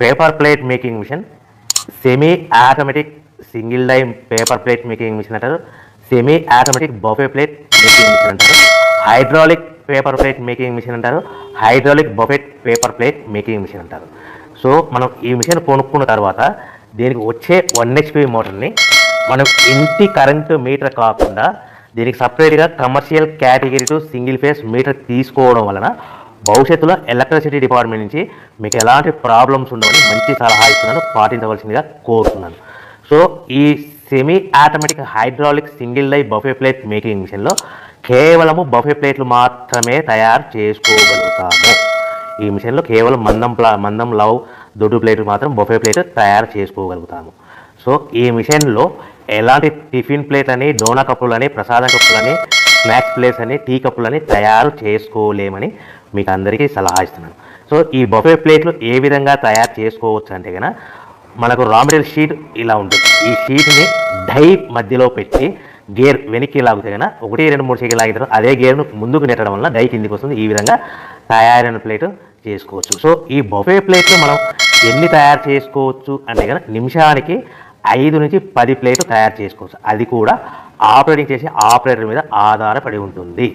Paper plate making machine, semi automatic single die paper plate making machine అంటారు, semi automatic buffet plate making machine అంటారు, hydraulic paper plate making machine అంటారు, hydraulic buffet paper plate making machine అంటారు. So మనం ఈ machine కొనుక్కున్న తర్వాత దీనికి వచ్చే 1 HP మోటార్ని మనం ఇంటి కరెంటు మీటర్ కాకుండా దీనికి సపరేట్గా commercial category to single phase metre తీసుకోవడం వలన భవిష్యత్తులో ఎలక్ట్రిసిటీ డిపార్ట్మెంట్ నుంచి మీకు ఎలాంటి ప్రాబ్లమ్స్ ఉండవని మంచి సలహా ఇస్తున్నాను, పాటించవలసిందిగా కోరుతున్నాను. సో ఈ semi automatic hydraulic single die buffet plate making మిషన్లో కేవలము బఫే ప్లేట్లు మాత్రమే తయారు చేసుకోగలుగుతాము. ఈ మిషన్లో కేవలం మందం లవ్ దొడ్డు ప్లేట్లు మాత్రం బఫే ప్లేట్ తయారు చేసుకోగలుగుతాము. సో ఈ మిషన్లో ఎలాంటి టిఫిన్ ప్లేట్లని, డోనా కప్పులని, ప్రసాదం కప్పులని, స్నాక్స్ ప్లేట్స్ అని, టీ కప్పులని తయారు చేసుకోలేమని మీకు అందరికీ సలహా ఇస్తున్నాను. సో ఈ బఫే ప్లేట్లు ఏ విధంగా తయారు చేసుకోవచ్చు అంటే కనుక మనకు రా మెటీరియల్ షీట్ ఇలా ఉంటుంది. ఈ షీట్ని డై మధ్యలో పెట్టి గేర్ వెనక్కి లాగితే కనుక 1, 2, 3 సెకండ్లు లాగిన తర్వాత అదే గేర్ను ముందుకు నెట్టడం వల్ల డై కిందికి వస్తుంది. ఈ విధంగా తయారైన ప్లేట్ చేసుకోవచ్చు. సో ఈ బఫే ప్లేట్లు మనం ఎన్ని తయారు చేసుకోవచ్చు అంటే కనుక నిమిషానికి 5 నుంచి 10 ప్లేట్లు తయారు చేసుకోవచ్చు. అది కూడా ఆపరేటింగ్ చేసే ఆపరేటర్ మీద ఆధారపడి ఉంటుంది.